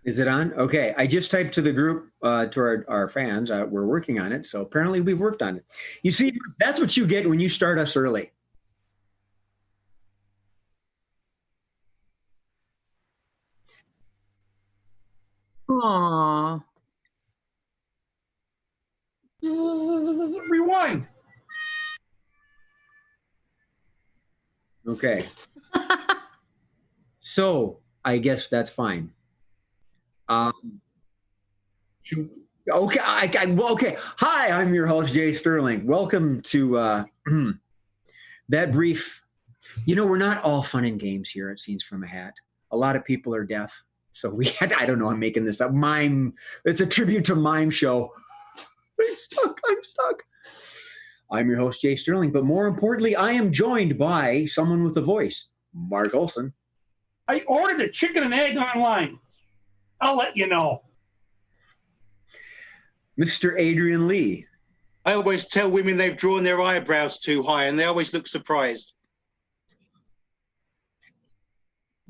Is it on? Okay. I just typed to the group, to our fans. We're working on it. So apparently we've worked on it. You see, that's what you get when you start us early. Aww. Rewind. Okay. So I guess that's fine. Okay. Okay. Hi, I'm your host, Jay Sterling. Welcome to that brief. You know, we're not all fun and games here at Scenes from a Hat. A lot of people are deaf. So we had, I don't know, I'm making this up. Mime. It's a tribute to Mime Show. I'm stuck. I'm your host, Jay Sterling. But more importantly, I am joined by someone with a voice, Mark Olson. I ordered a chicken and egg online. I'll let you know. Mr. Adrian Lee. I always tell women they've drawn their eyebrows too high and they always look surprised.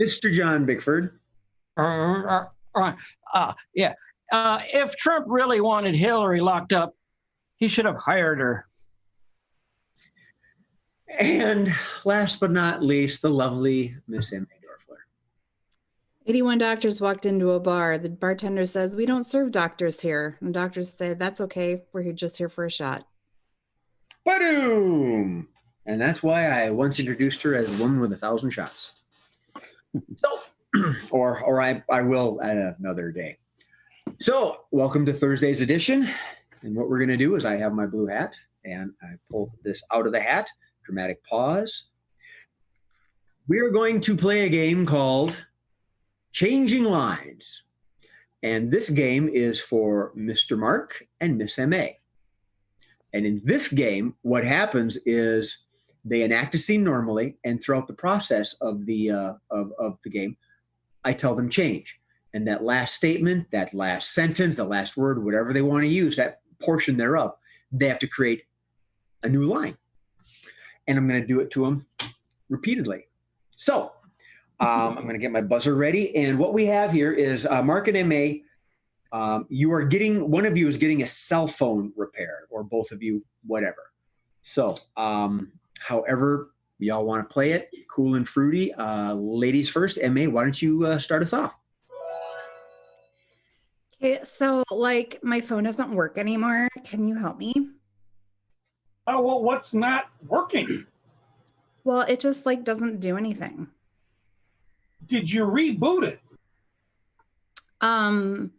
Mr. John Bickford. Yeah. If Trump really wanted Hillary locked up, he should have hired her. And last but not least, the lovely Miss Emma Dorfler. 81 doctors walked into a bar. The bartender says, "We don't serve doctors here." And the doctors say, "That's okay. We're just here for a shot." Ba-doom! And that's why I once introduced her as a woman with 1,000 shots. So, or I will at another day. So, welcome to Thursday's edition. And what we're going to do is I have my blue hat and I pull this out of the hat. Dramatic pause. We are going to play a game called Changing Lines. And this game is for Mr. Mark and Miss M.A. And in this game, what happens is they enact a scene normally, and throughout the process of the game, I tell them change. And that last statement, that last sentence, the last word, whatever they want to use, that portion thereof, they have to create a new line. And I'm going to do it to them repeatedly. So I'm going to get my buzzer ready. And what we have here is Mark and M.A., you are getting, one of you is getting a cell phone repaired, or both of you, whatever. So however y'all want to play it, cool and fruity. Ladies first. M.A., why don't you start us off? Okay, so like my phone doesn't work anymore. Can you help me? Oh, well, what's not working? Well, it just like doesn't do anything. Did you reboot it? I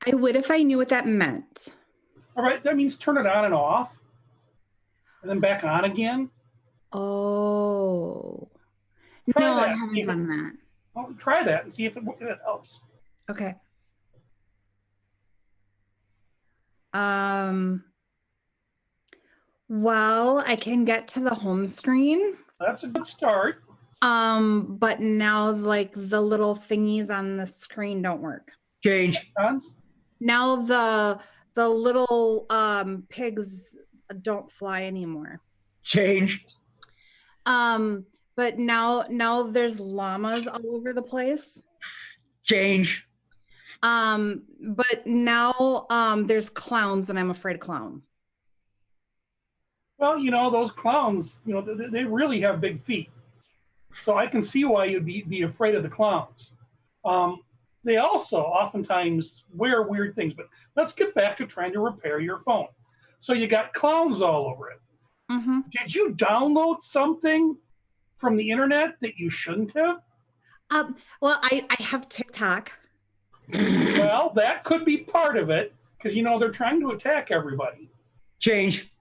would if I knew what that meant. All right, that means turn it on and off, and then back on again. Oh. Try No, that. I haven't done that. Well, try that and see if it helps. Okay. Well, I can get to the home screen. That's a good start. But now like the little thingies on the screen don't work. Change. Now the little pigs don't fly anymore. Change. But now there's llamas all over the place. Change. But now there's clowns, and I'm afraid of clowns. Well, you know, those clowns, you know, they really have big feet. So I can see why you'd be afraid of the clowns. They also oftentimes wear weird things. But let's get back to trying to repair your phone. So you got clowns all over it. Mm-hmm. Did you download something from the internet that you shouldn't have? Well, I have TikTok. Well, that could be part of it, because, you know, they're trying to attack everybody. Change.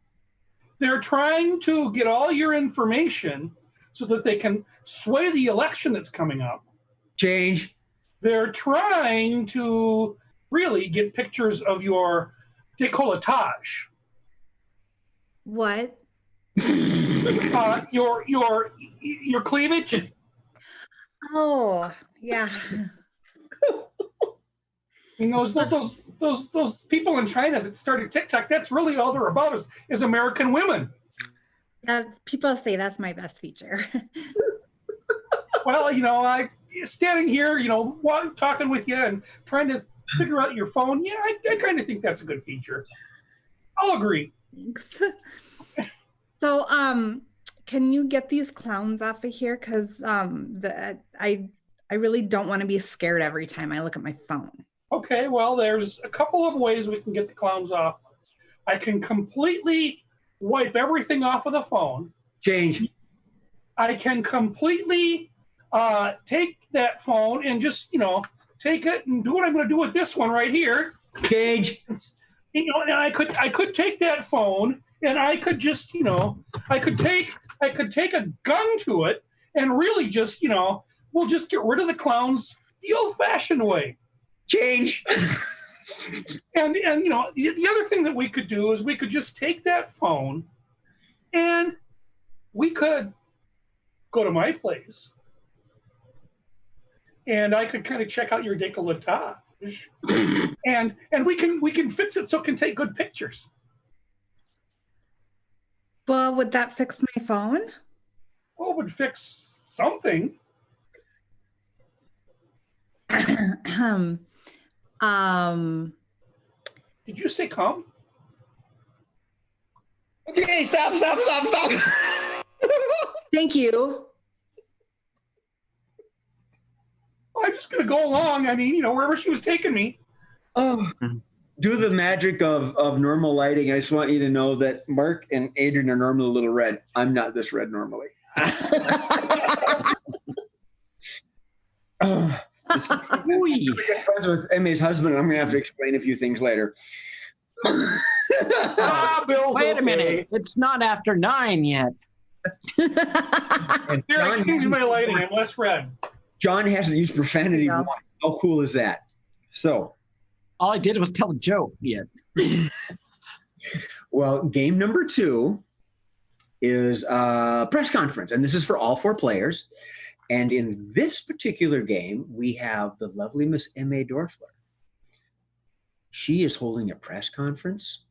They're trying to get all your information so that they can sway the election that's coming up. Change. They're trying to really get pictures of your décolletage. What? Your cleavage. Oh, yeah. You know, those people in China that started TikTok, that's really all they're about is American women. People say that's my best feature. Well, I standing here, talking with you and trying to figure out your phone. Yeah, I kind of think that's a good feature. I'll agree. Thanks. So, can you get these clowns off of here? Because I really don't want to be scared every time I look at my phone. Okay, well, there's a couple of ways we can get the clowns off. I can completely wipe everything off of the phone. Change. I can completely take that phone and just, take it and do what I'm going to do with this one right here. Change. And I could take that phone and I could just, I could take a gun to it and really just, we'll just get rid of the clowns the old-fashioned way. Change. And the other thing that we could do is we could just take that phone and we could go to my place and I could kind of check out your décolletage and we can fix it so it can take good pictures. Well, would that fix my phone? Well, it would fix something. Did you say come? Okay, stop. Thank you. Well, I'm just going to go along. I mean, wherever she was taking me. Oh, do the magic of normal lighting. I just want you to know that Mark and Adrian are normally a little red. I'm not this red normally. This get friends with Emmy's husband, and I'm going to have to explain a few things later. Wait a minute. It's not after 9 yet. Here, I changed my lighting. I'm less red. John hasn't used profanity once. How cool is that? So. All I did was tell a joke yet. Well, game number 2 is a press conference, and this is for all 4 players. And in this particular game, we have the lovely Miss M.A. Dorfler. She is holding a press conference,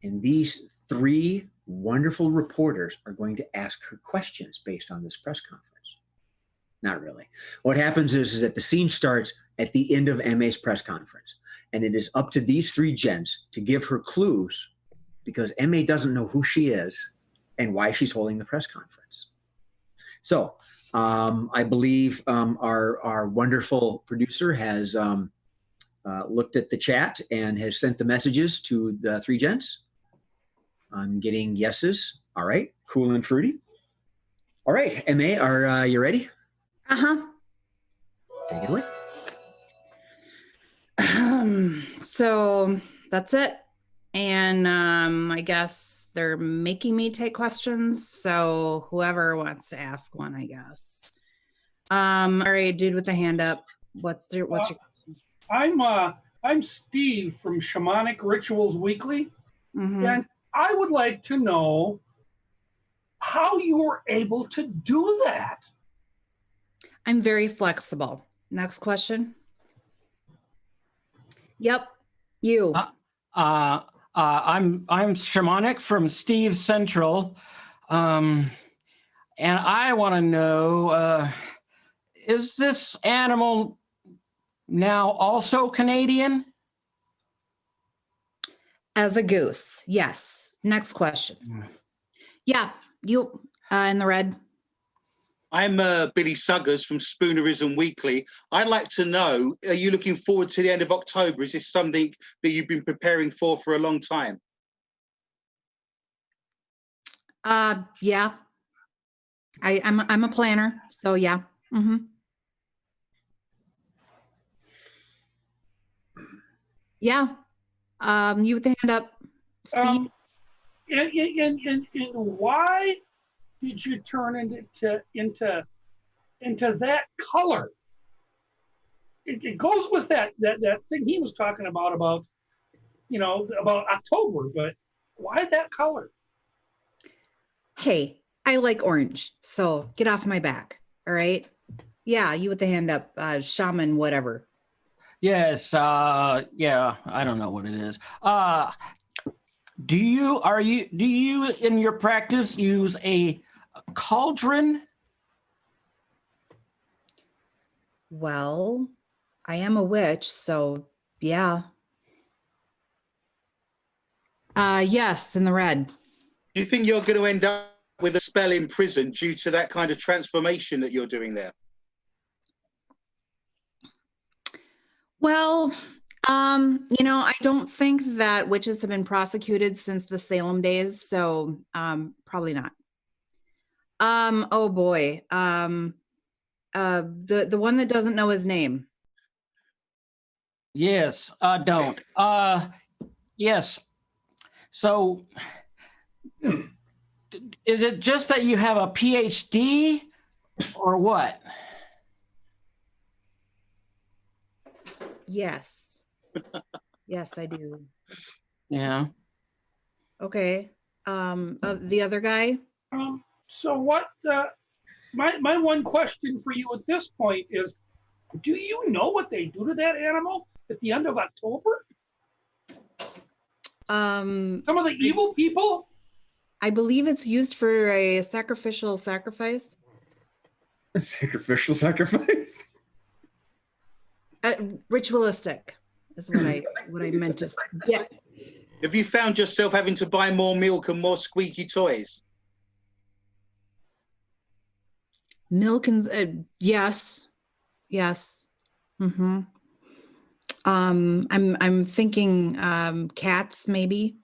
and these 3 wonderful reporters are going to ask her questions based on this press conference. Not really. What happens is that the scene starts at the end of M.A.'s press conference, and it is up to these 3 gents to give her clues because M.A. doesn't know who she is and why she's holding the press conference. So I believe our wonderful producer has looked at the chat and has sent the messages to the 3 gents. I'm getting yeses. All right, cool and fruity. All right, M.A., are you ready? Uh-huh. Take it away. So that's it. And I guess they're making me take questions. So whoever wants to ask one, I guess. All right, dude with the hand up. What's your question? I'm Steve from Shamanic Rituals Weekly, and I would like to know how you were able to do that. I'm very flexible. Next question. Yep, you. I'm Shamanic from Steve Central, and I want to know: is this animal now also Canadian? As a goose, yes. Next question. Yeah, you in the red. I'm Billy Suggers from Spoonerism Weekly. I'd like to know, are you looking forward to the end of October? Is this something that you've been preparing for a long time? Yeah. I'm a planner, so yeah. Yeah. You with the hand up, Steve. And why did you turn into that color? It goes with that thing he was talking about October, but why that color? Hey, I like orange, so get off my back. All right. Yeah, you with the hand up, shaman, whatever. Yes. Yeah. I don't know what it is. Do you in your practice use a cauldron? Well, I am a witch, so yeah. Yes, in the red. Do you think you're going to end up with a spell in prison due to that kind of transformation that you're doing there? Well, I don't think that witches have been prosecuted since the Salem days, so probably not. Oh boy. The one that doesn't know his name. Yes, don't. Yes. So, is it just that you have a PhD or what? Yes. Yes, I do. Yeah. Okay. The other guy? So what, my one question for you at this point is, do you know what they do to that animal at the end of October? Some of the evil people? I believe it's used for a sacrificial sacrifice. A sacrificial sacrifice? Ritualistic is what I meant to say. Yeah. Have you found yourself having to buy more milk and more squeaky toys? Milk and yes. Mm-hmm. I'm thinking cats maybe.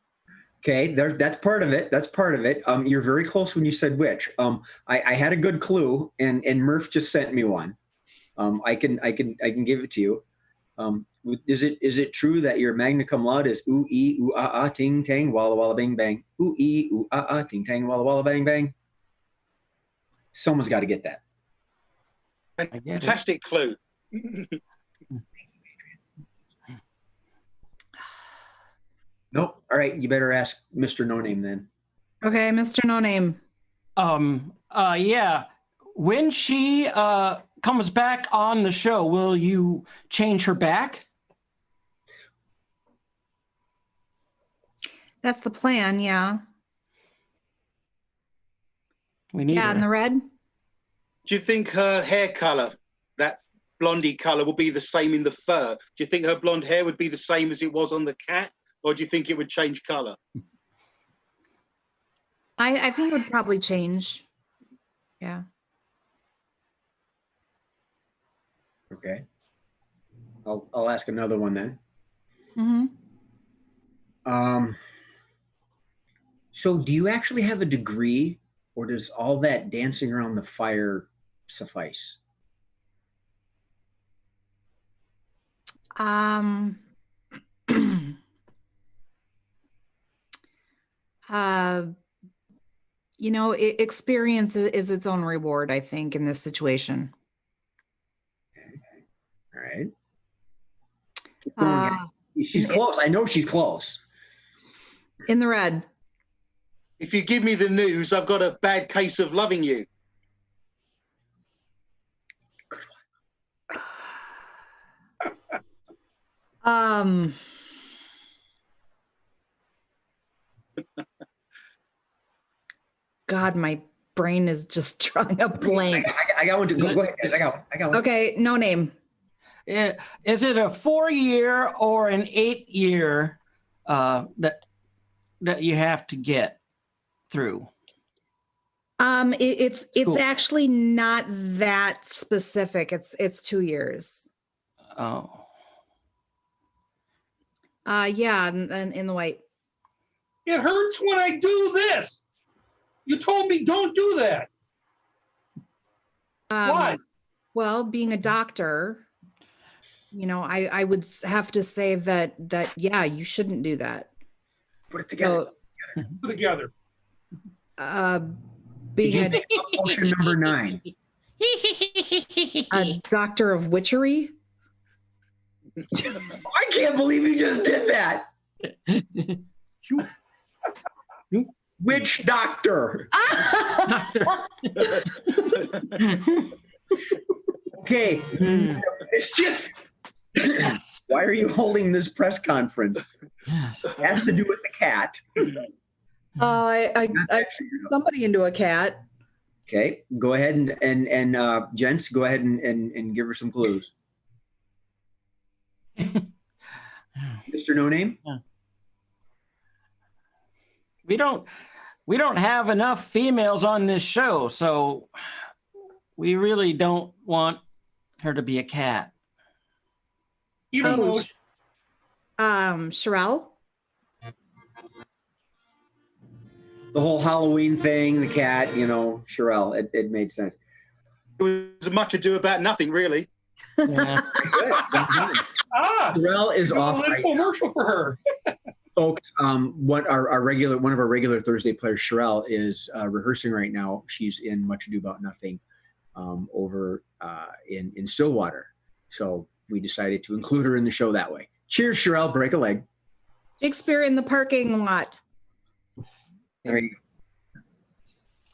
Okay, that's part of it. That's part of it. You're very close when you said witch. I had a good clue, and Murph just sent me one. I can give it to you. Is it true that your magna cum laude is ooh ee ooh ah ah ting tang walla walla bang bang ooh ee ooh ah ah ting tang walla walla bang bang? Someone's got to get that. Fantastic clue. Nope. All right, you better ask Mr. No Name then. Okay, Mr. No Name. Yeah. When she comes back on the show, will you change her back? That's the plan, yeah. We need her. In the red. Do you think her hair color, that blondie color, will be the same in the fur? Do you think her blonde hair would be the same as it was on the cat? Or do you think it would change color? I think it would probably change. Yeah. Okay. I'll ask another one then. Mm-hmm. So do you actually have a degree, or does all that dancing around the fire suffice? Experience is its own reward, I think, in this situation. All right. She's close. I know she's close. In the red. If you give me the news, I've got a bad case of loving you. Good one. God, my brain is just drawing a blank. I got one too. Go ahead, guys. I got one. Okay, no name. Is it a 4-year or an 8-year that you have to get through? It's actually not that specific. It's 2 years. Oh. Yeah, in the white. It hurts when I do this. You told me don't do that. Why? Well, being a doctor, I would have to say that yeah, you shouldn't do that. Put it together. Put it together. Being motion number 9. A doctor of witchery. I can't believe you just did that. Witch doctor. Okay. Mischief. Why are you holding this press conference? It has to do with the cat. I somebody into a cat. Okay, go ahead and gents, go ahead and give her some clues. Mr. No Name? We don't have enough females on this show, so we really don't want her to be a cat. Even though Sherelle? The whole Halloween thing, the cat, Sherelle, it made sense. It was much ado about nothing, really. Yeah. Good. Sherelle is off right now. Commercial for her. Folks, one of our regular Thursday players, Sherelle, is rehearsing right now. She's in Much Ado About Nothing over in Stillwater. So we decided to include her in the show that way. Cheers, Sherelle. Break a leg. Shakespeare in the parking lot. There you go.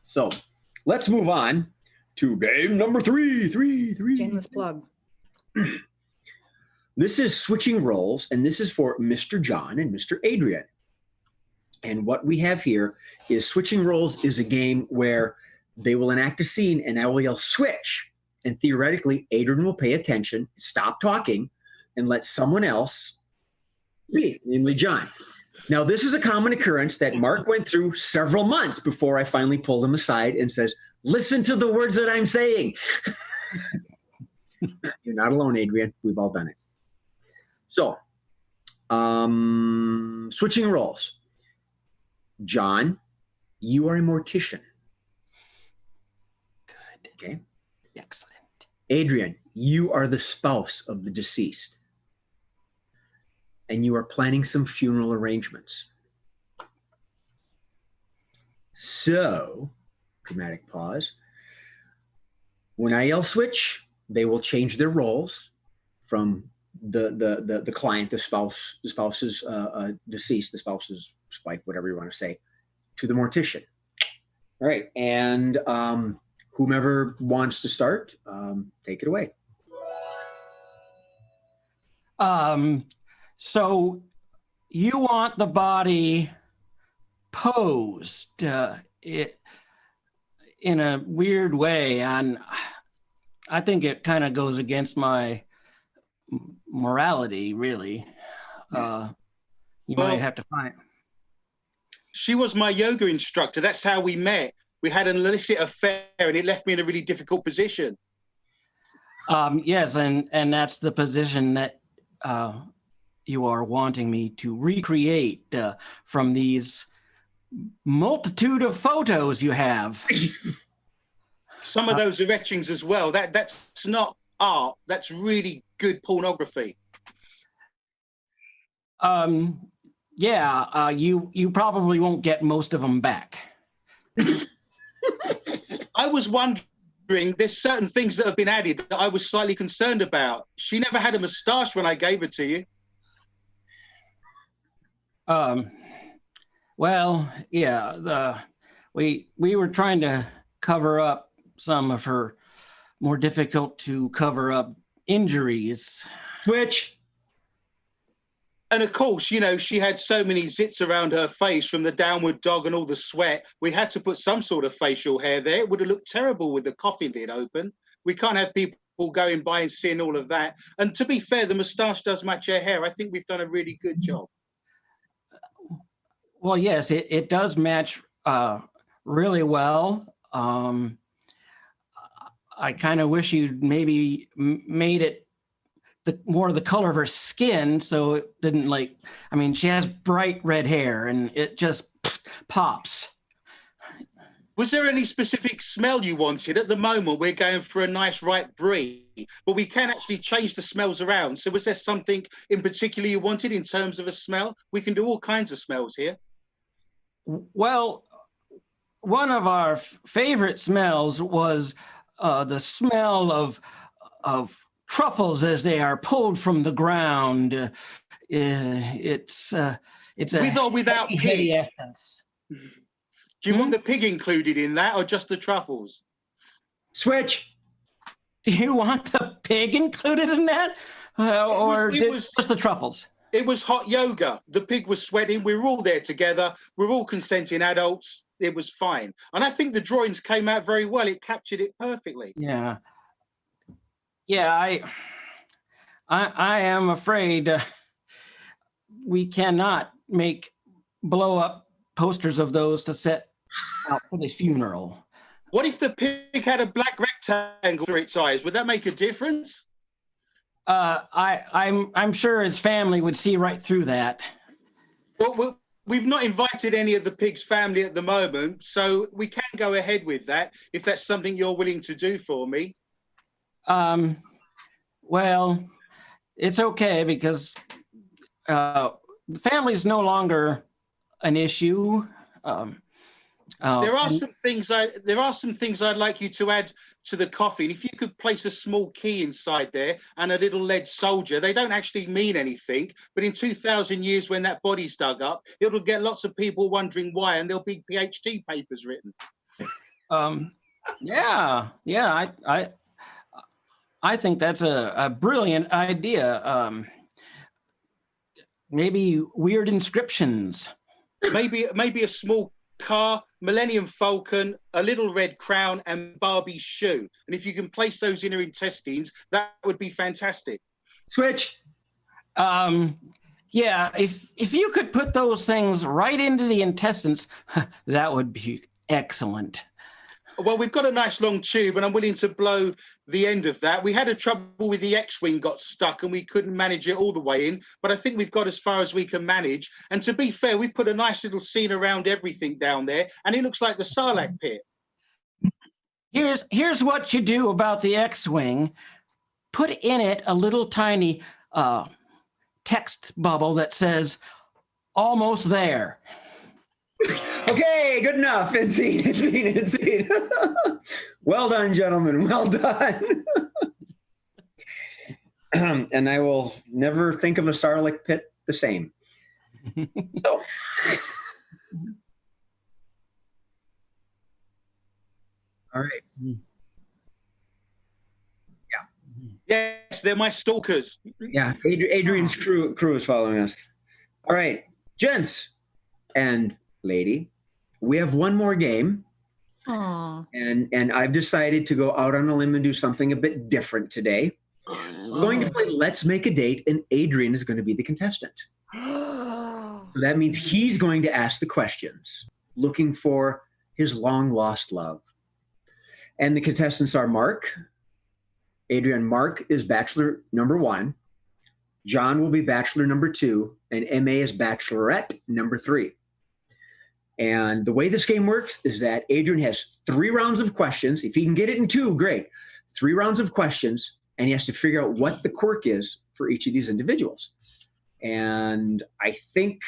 So let's move on to game number three. Shameless plug. This is switching roles, and this is for Mr. John and Mr. Adrian. And what we have here is switching roles is a game where they will enact a scene, and I will yell switch. And theoretically, Adrian will pay attention, stop talking, and let someone else speak, namely John. Now, this is a common occurrence that Mark went through several months before I finally pulled him aside and says, listen to the words that I'm saying. You're not alone, Adrian. We've all done it. So, switching roles. John, you are a mortician. Good. Okay. Excellent. Adrian, you are the spouse of the deceased. And you are planning some funeral arrangements. So, dramatic pause. When I yell switch, they will change their roles from the client, the spouse's deceased, the spouse's wife, whatever you want to say, to the mortician. All right, and whomever wants to start, take it away. So you want the body posed in a weird way, and I think it kind of goes against my morality, really. You might have to find. She was my yoga instructor. That's how we met. We had an illicit affair, and it left me in a really difficult position. Yes, and that's the position that you are wanting me to recreate from these multitude of photos you have. Some of those are etchings as well. That's not art. That's really good pornography. Yeah, you probably won't get most of them back. I was wondering, there's certain things that have been added that I was slightly concerned about. She never had a moustache when I gave it to you. Well, yeah, we were trying to cover up some of her more difficult to cover up injuries. Switch. And of course, she had so many zits around her face from the downward dog and all the sweat. We had to put some sort of facial hair there. It would have looked terrible with the coffin lid open. We can't have people going by and seeing all of that. And to be fair, the moustache does match her hair. I think we've done a really good job. Well, yes, it does match really well. I kind of wish you'd maybe made it more of the color of her skin, so it didn't she has bright red hair and it just pops. Was there any specific smell you wanted? At the moment, we're going for a nice ripe brie, but we can actually change the smells around. So was there something in particular you wanted in terms of a smell? We can do all kinds of smells here. Well, one of our favorite smells was the smell of truffles as they are pulled from the ground. It's with or without pig essence. Do you want the pig included in that, or just the truffles? Switch. Do you want the pig included in that, or just the truffles? It was hot yoga. The pig was sweating. We were all there together. We're all consenting adults. it was fine. And I think the drawings came out very well. It captured it perfectly. Yeah. Yeah, I am afraid we cannot make blow up posters of those to set out for the funeral. What if the pig had a black rectangle for its eyes? Would that make a difference? I'm sure his family would see right through that. Well, we've not invited any of the pig's family at the moment, so we can go ahead with that if that's something you're willing to do for me. Well, it's okay because the family's no longer an issue. There are some things I'd like you to add to the coffin. If you could place a small key inside there and a little lead soldier, they don't actually mean anything, but in 2,000 years when that body's dug up, it'll get lots of people wondering why, and there'll be PhD papers written. Yeah, I think that's a brilliant idea. Maybe weird inscriptions. Maybe a small car, Millennium Falcon, a little red crown, and Barbie's shoe. And if you can place those in her intestines, that would be fantastic. Switch. Yeah, if you could put those things right into the intestines, that would be excellent. Well, we've got a nice long tube, and I'm willing to blow the end of that. We had a trouble with the X-wing got stuck, and we couldn't manage it all the way in, but I think we've got as far as we can manage. And to be fair, we put a nice little scene around everything down there, and it looks like the Sarlacc pit. Here's what you do about the X-wing. Put in it a little tiny text bubble that says, "Almost there." Okay, good enough. It's seen. Well done, gentlemen. Well done. And I will never think of a Sarlacc pit the same. So, all right. Yes, they're my stalkers. Yeah, Adrian's crew is following us. All right, gents and lady, we have one more game. Aww. And I've decided to go out on a limb and do something a bit different today. We're going to play Let's Make a Date, and Adrian is going to be the contestant. So that means he's going to ask the questions, looking for his long-lost love. And the contestants are Mark. Adrian, Mark is bachelor number 1. John will be bachelor number 2, and MA is bachelorette number 3. And the way this game works is that Adrian has 3 rounds of questions. If he can get it in 2, great. 3 rounds of questions, and he has to figure out what the quirk is for each of these individuals. And I think,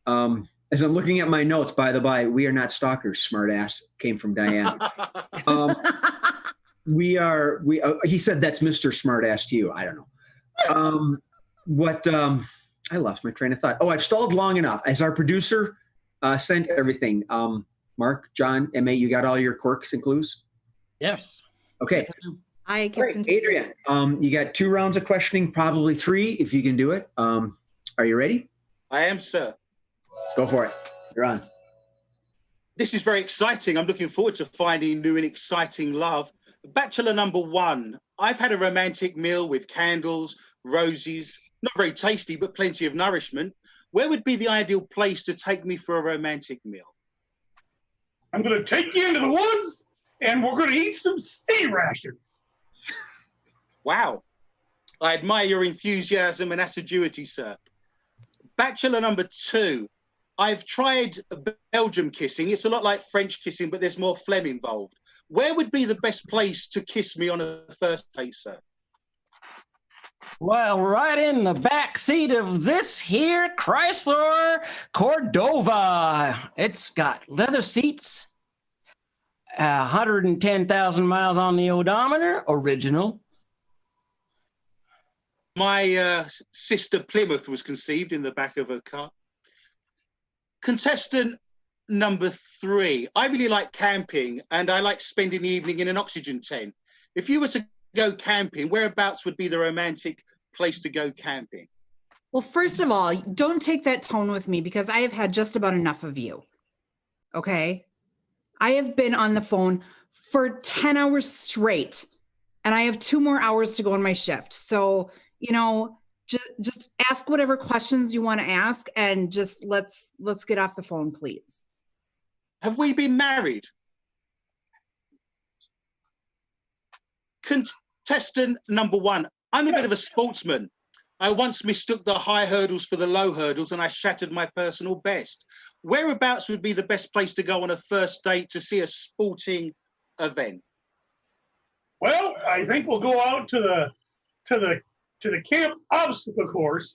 as I'm looking at my notes, by the by, we are not stalkers, smartass, came from Diane. He said that's Mr. Smartass to you. I don't know. I lost my train of thought. Oh, I've stalled long enough. As our producer sent everything. Mark, John, MA, you got all your quirks and clues? Yes. Okay. I Great. Adrian, you got 2 rounds of questioning, probably 3 if you can do it. Are you ready? I am, sir. Go for it. You're on. This is very exciting. I'm looking forward to finding new and exciting love. Bachelor number 1. I've had a romantic meal with candles, roses, not very tasty, but plenty of nourishment. Where would be the ideal place to take me for a romantic meal? I'm going to take you into the woods, and we're going to eat some stay rations. Wow. I admire your enthusiasm and assiduity, sir. Bachelor number 2. I've tried Belgium kissing. It's a lot like French kissing, but there's more phlegm involved. Where would be the best place to kiss me on a first date, sir? Well, right in the back seat of this here Chrysler Cordova. It's got leather seats, 110,000 miles on the odometer, original. My sister Plymouth was conceived in the back of her car. Contestant number 3. I really like camping, and I like spending the evening in an oxygen tent. If you were to go camping, whereabouts would be the romantic place to go camping? Well, first of all, don't take that tone with me because I have had just about enough of you. Okay. I have been on the phone for 10 hours straight, and I have 2 more hours to go on my shift. So, just ask whatever questions you want to ask, and just let's get off the phone, please. Have we been married? Contestant number 1. I'm a bit of a sportsman. I once mistook the high hurdles for the low hurdles, and I shattered my personal best. Whereabouts would be the best place to go on a first date to see a sporting event? Well, I think we'll go out to the camp obstacle course,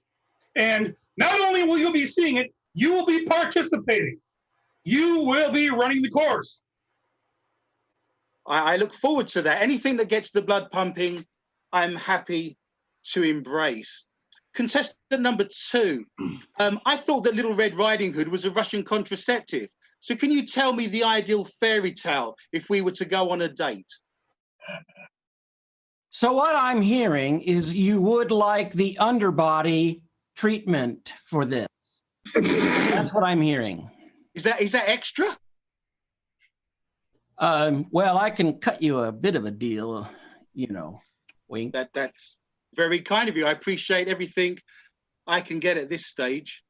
and not only will you be seeing it, you will be participating. You will be running the course. I look forward to that. Anything that gets the blood pumping, I'm happy to embrace. Contestant number 2. I thought that Little Red Riding Hood was a Russian contraceptive. So can you tell me the ideal fairy tale if we were to go on a date? So what I'm hearing is you would like the underbody treatment for this. That's what I'm hearing. Is that extra? Well, I can cut you a bit of a deal, wink. That's very kind of you. I appreciate everything I can get at this stage.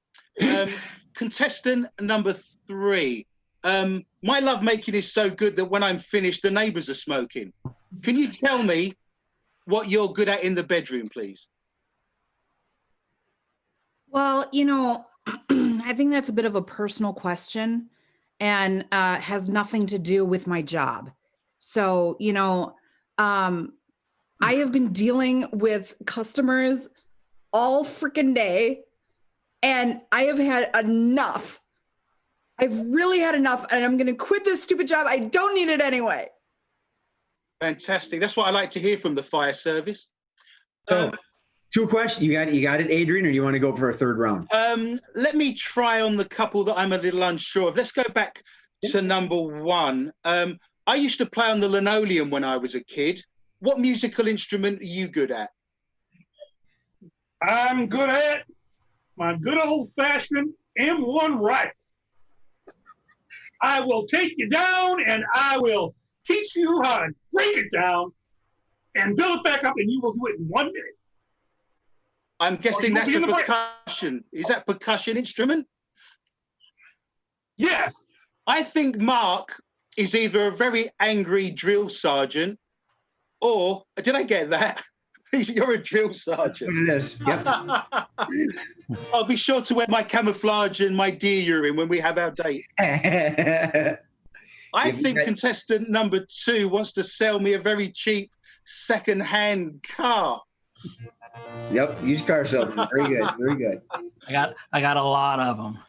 Contestant number 3. My lovemaking is so good that when I'm finished, the neighbors are smoking. Can you tell me what you're good at in the bedroom, please? Well, I think that's a bit of a personal question, and has nothing to do with my job. So, I have been dealing with customers all freaking day, and I have had enough. I've really had enough, and I'm going to quit this stupid job. I don't need it anyway. Fantastic. That's what I like to hear from the fire service. So, 2 questions. You got it, Adrian, or you want to go for a third round? Let me try on the couple that I'm a little unsure of. Let's go back to number 1. I used to play on the linoleum when I was a kid. What musical instrument are you good at? I'm good at my good old-fashioned M1 rifle. I will take you down, and I will teach you how to break it down and build it back up, and you will do it in 1 minute. I'm guessing that's a percussion. Is that percussion instrument? Yes. I think Mark is either a very angry drill sergeant, or did I get that? You're a drill sergeant. It is. Yep. I'll be sure to wear my camouflage and my deer urine when we have our date. I think contestant number 2 wants to sell me a very cheap second-hand car. Yep, used car salesman. Very good, very good. I got a lot of them.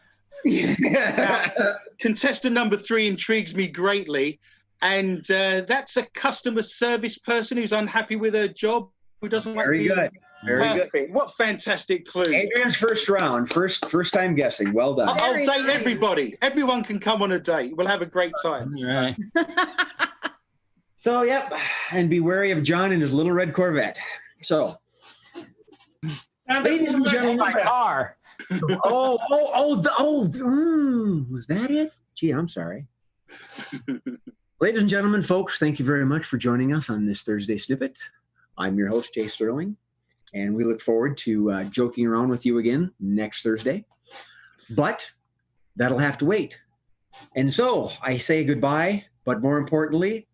Now, contestant number 3 intrigues me greatly, and that's a customer service person who's unhappy with her job, who doesn't like Very good. Very perfect. good. What fantastic clue. Adrian's first round, first time guessing. Well done. I'll Very date nice. everybody. Everyone can come on a date. We'll have a great time. Right. So, yep, and be wary of John and his little red Corvette. So, ladies and gentlemen, My car. was that it? Gee, I'm sorry. Ladies and gentlemen, folks, thank you very much for joining us on this Thursday snippet. I'm your host, Jay Sterling, and we look forward to joking around with you again next Thursday. But that'll have to wait. And so I say goodbye, but more importantly,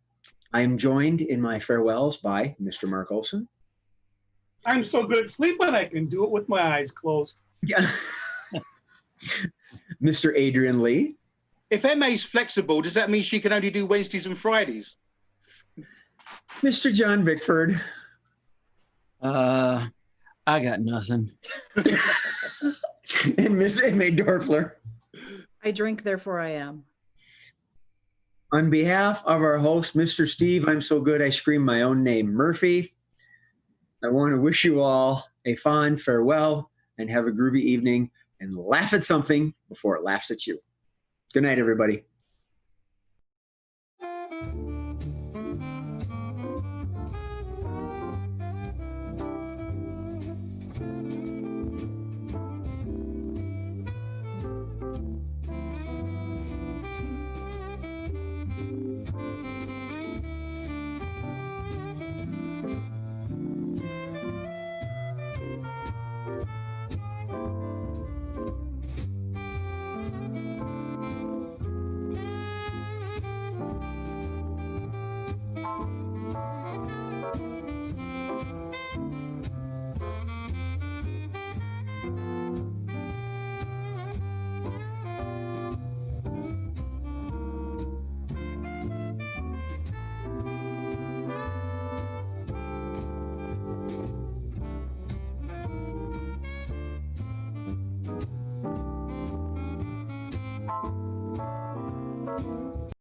I am joined in my farewells by Mr. Mark Olson. I'm so good at sleeping, I can do it with my eyes closed. Yeah. Mr. Adrian Lee. If MA's flexible, does that mean she can only do Wednesdays and Fridays? Mr. John Bickford. I got nothing. And Miss May Dorfler. I drink, therefore I am. On behalf of our host, Mr. Steve, I'm so good I scream my own name, Murphy. I want to wish you all a fond farewell and have a groovy evening and laugh at something before it laughs at you. Good night, everybody.